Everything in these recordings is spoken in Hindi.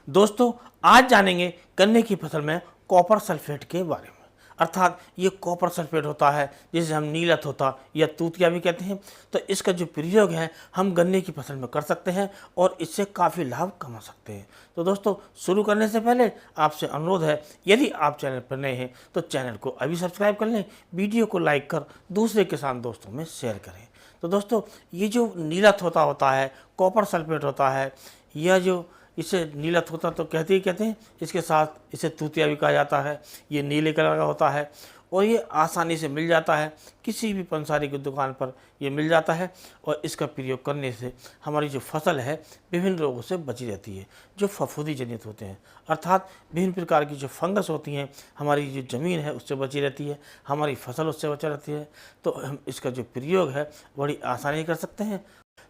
दोस्तों, आज जानेंगे गन्ने की फसल में कॉपर सल्फेट के बारे में। अर्थात ये कॉपर सल्फेट होता है जिसे हम नीला तोता या तूतिया भी कहते हैं। तो इसका जो प्रयोग है हम गन्ने की फसल में कर सकते हैं और इससे काफ़ी लाभ कमा सकते हैं। तो दोस्तों, शुरू करने से पहले आपसे अनुरोध है, यदि आप चैनल पर नए हैं तो चैनल को अभी सब्सक्राइब कर लें, वीडियो को लाइक कर दूसरे किसान दोस्तों में शेयर करें। तो दोस्तों, ये जो नीला तोता होता है, कॉपर सल्फेट होता है, यह जो इसे नीला तोता तो कहते हैं, इसके साथ इसे तूतिया भी कहा जाता है। ये नीले कलर का होता है और ये आसानी से मिल जाता है, किसी भी पंसारी की दुकान पर ये मिल जाता है। और इसका प्रयोग करने से हमारी जो फसल है विभिन्न रोगों से बची रहती है जो फफूंदी जनित होते हैं। अर्थात विभिन्न प्रकार की जो फंगस होती हैं हमारी जो ज़मीन है उससे बची रहती है, हमारी फसल उससे बची रहती है। तो हम इसका जो प्रयोग है बड़ी आसानी कर सकते हैं।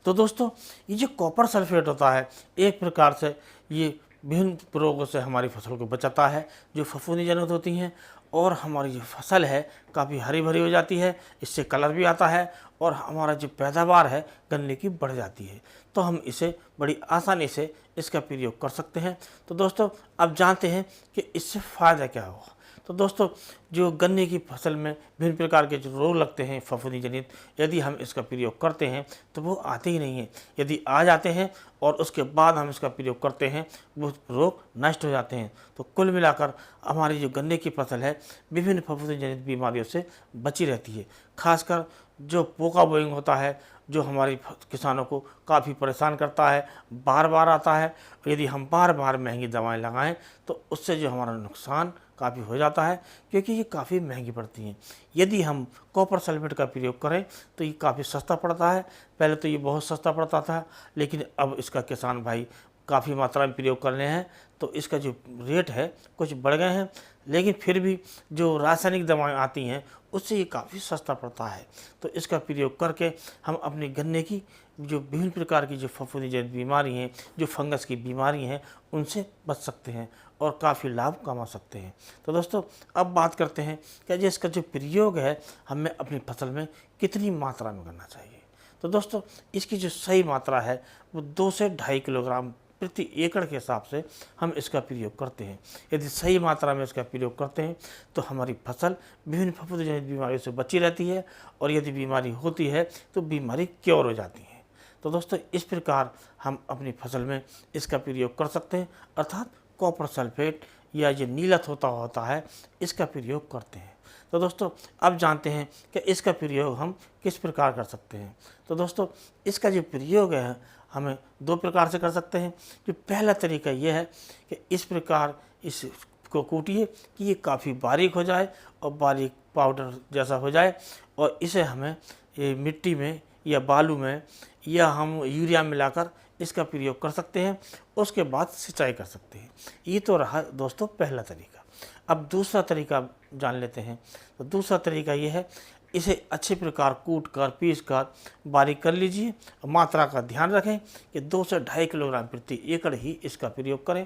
तो दोस्तों, ये जो कॉपर सल्फेट होता है एक प्रकार से ये विभिन्न रोगों से हमारी फसल को बचाता है जो फफूंदी जनित होती हैं, और हमारी जो फसल है काफ़ी हरी भरी हो जाती है, इससे कलर भी आता है और हमारा जो पैदावार है गन्ने की बढ़ जाती है। तो हम इसे बड़ी आसानी से इसका प्रयोग कर सकते हैं। तो दोस्तों, अब जानते हैं कि इससे फ़ायदा क्या होगा। तो दोस्तों, जो गन्ने की फसल में विभिन्न प्रकार के जो रोग लगते हैं फफूंदी जनित, यदि हम इसका प्रयोग करते हैं तो वो आते ही नहीं हैं। यदि आ जाते हैं और उसके बाद हम इसका प्रयोग करते हैं वो रोग नष्ट हो जाते हैं। तो कुल मिलाकर हमारी जो गन्ने की फसल है विभिन्न फफूंदी जनित बीमारियों से बची रहती है। खासकर जो पोका बोइंग होता है जो हमारी किसानों को काफ़ी परेशान करता है, बार बार आता है। यदि हम बार बार महंगी दवाएं लगाएं तो उससे जो हमारा नुकसान काफ़ी हो जाता है, क्योंकि ये काफ़ी महंगी पड़ती हैं। यदि हम कॉपर सल्फेट का प्रयोग करें तो ये काफ़ी सस्ता पड़ता है। पहले तो ये बहुत सस्ता पड़ता था, लेकिन अब इसका किसान भाई काफ़ी मात्रा में प्रयोग कर रहे हैं तो इसका जो रेट है कुछ बढ़ गए हैं। लेकिन फिर भी जो रासायनिक दवाएं आती हैं उससे ये काफ़ी सस्ता पड़ता है। तो इसका प्रयोग करके हम अपनी गन्ने की जो विभिन्न प्रकार की जो फफूंदी जनित बीमारी हैं, जो फंगस की बीमारी हैं, उनसे बच सकते हैं और काफ़ी लाभ कमा सकते हैं। तो दोस्तों, अब बात करते हैं कि जो इसका जो प्रयोग है हमें अपनी फसल में कितनी मात्रा में करना चाहिए। तो दोस्तों, इसकी जो सही मात्रा है वो 2 से 2.5 किलोग्राम प्रति एकड़ के हिसाब से हम इसका प्रयोग करते हैं। यदि सही मात्रा में इसका प्रयोग करते हैं तो हमारी फसल विभिन्न फफूंदी जनित बीमारियों से बची रहती है, और यदि बीमारी होती है तो बीमारी क्योर हो जाती है। तो दोस्तों, इस प्रकार हम अपनी फसल में इसका प्रयोग कर सकते हैं, अर्थात कॉपर सल्फेट या जो नीला तोता होता है इसका प्रयोग करते हैं। तो दोस्तों, अब जानते हैं कि इसका प्रयोग हम किस प्रकार कर सकते हैं। तो दोस्तों, इसका जो प्रयोग है हमें 2 प्रकार से कर सकते हैं। जो पहला तरीका यह है कि इस प्रकार इसको कूटिए कि ये काफ़ी बारीक हो जाए और बारीक पाउडर जैसा हो जाए, और इसे हमें मिट्टी में या बालू में या हम यूरिया मिलाकर इसका प्रयोग कर सकते हैं। उसके बाद सिंचाई कर सकते हैं। ये तो रहा दोस्तों पहला तरीका। अब दूसरा तरीका जान लेते हैं। तो दूसरा तरीका ये है, इसे अच्छे प्रकार कूट कर पीस कर बारीक कर लीजिए। मात्रा का ध्यान रखें कि 2 से 2.5 किलोग्राम प्रति एकड़ ही इसका प्रयोग करें,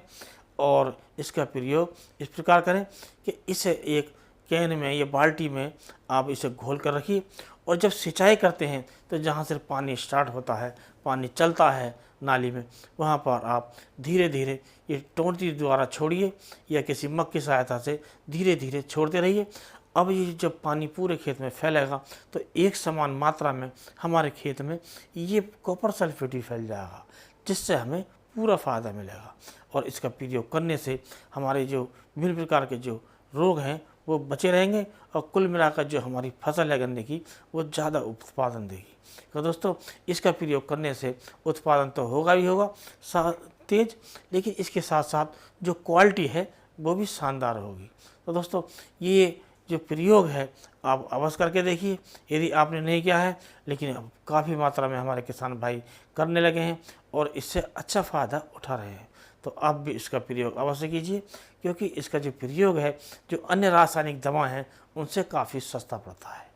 और इसका प्रयोग इस प्रकार करें कि इसे एक कैन में या बाल्टी में आप इसे घोल कर रखिए, और जब सिंचाई करते हैं तो जहाँ से पानी स्टार्ट होता है, पानी चलता है नाली में, वहाँ पर आप धीरे धीरे ये टोंटी द्वारा छोड़िए या किसी मग की सहायता से धीरे धीरे छोड़ते रहिए। अब ये जब पानी पूरे खेत में फैलेगा तो एक समान मात्रा में हमारे खेत में ये कॉपर सल्फेट ही फैल जाएगा, जिससे हमें पूरा फ़ायदा मिलेगा। और इसका प्रयोग करने से हमारे जो विभिन्न प्रकार के जो रोग हैं वो बचे रहेंगे, और कुल मिलाकर जो हमारी फसल है गन्ने की वो ज़्यादा उत्पादन देगी। तो दोस्तों, इसका प्रयोग करने से उत्पादन तो होगा ही होगा तेज, लेकिन इसके साथ साथ जो क्वालिटी है वो भी शानदार होगी। तो दोस्तों, ये जो प्रयोग है आप अवश्य करके देखिए, यदि आपने नहीं किया है, लेकिन अब काफ़ी मात्रा में हमारे किसान भाई करने लगे हैं और इससे अच्छा फ़ायदा उठा रहे हैं। तो आप भी इसका प्रयोग अवश्य कीजिए, क्योंकि इसका जो प्रयोग है जो अन्य रासायनिक दवा हैं उनसे काफ़ी सस्ता पड़ता है।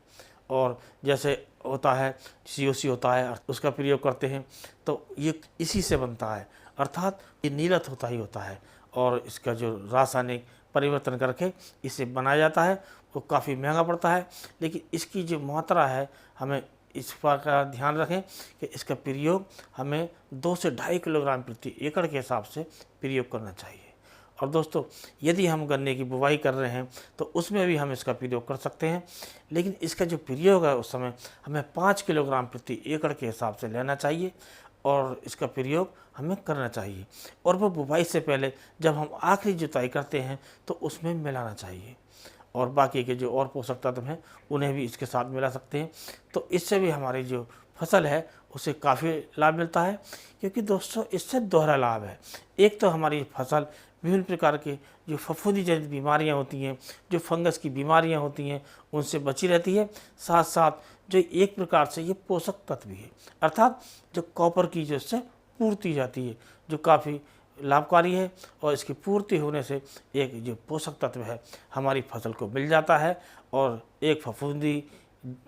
और जैसे होता है COC होता है उसका प्रयोग करते हैं तो ये इसी से बनता है, अर्थात ये नीला तोता ही होता है, और इसका जो रासायनिक परिवर्तन करके इसे बनाया जाता है वो काफ़ी महंगा पड़ता है। लेकिन इसकी जो मात्रा है हमें इस बात का ध्यान रखें कि इसका प्रयोग हमें 2 से 2.5 किलोग्राम प्रति एकड़ के हिसाब से प्रयोग करना चाहिए। और दोस्तों, यदि हम गन्ने की बुवाई कर रहे हैं तो उसमें भी हम इसका प्रयोग कर सकते हैं, लेकिन इसका जो प्रयोग है उस समय हमें 5 किलोग्राम प्रति एकड़ के हिसाब से लेना चाहिए और इसका प्रयोग हमें करना चाहिए। और वो बुवाई से पहले जब हम आखिरी जुताई करते हैं तो उसमें मिलाना चाहिए, और बाकी के जो और पोषक तत्व हैं उन्हें भी इसके साथ मिला सकते हैं। तो इससे भी हमारी जो फसल है उसे काफ़ी लाभ मिलता है, क्योंकि दोस्तों इससे दोहरा लाभ है। एक तो हमारी फसल विभिन्न प्रकार के जो फफूंदी जनित बीमारियां होती हैं, जो फंगस की बीमारियां होती हैं, उनसे बची रहती है। साथ साथ जो एक प्रकार से ये पोषक तत्व भी है, अर्थात जो कॉपर की जो इससे पूर्ति जाती है, जो काफ़ी लाभकारी है। और इसकी पूर्ति होने से एक जो पोषक तत्व है हमारी फसल को मिल जाता है, और एक फफूंदी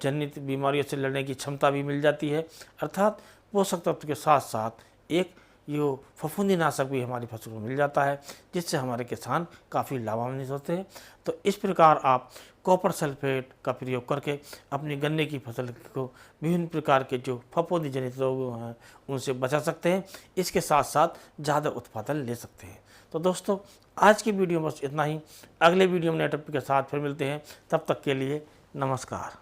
जनित बीमारियों से लड़ने की क्षमता भी मिल जाती है। अर्थात पोषक तत्व के साथ साथ एक यो फफूंदी नाशक भी हमारी फसल को मिल जाता है, जिससे हमारे किसान काफ़ी लाभान्वित होते हैं। तो इस प्रकार आप कॉपर सल्फेट का प्रयोग करके अपनी गन्ने की फसल को विभिन्न प्रकार के जो फफूंदी जनित रोग हैं उनसे बचा सकते हैं। इसके साथ साथ ज़्यादा उत्पादन ले सकते हैं। तो दोस्तों, आज की वीडियो में बस इतना ही। अगले वीडियो में नए टॉपिक के साथ फिर मिलते हैं। तब तक के लिए नमस्कार।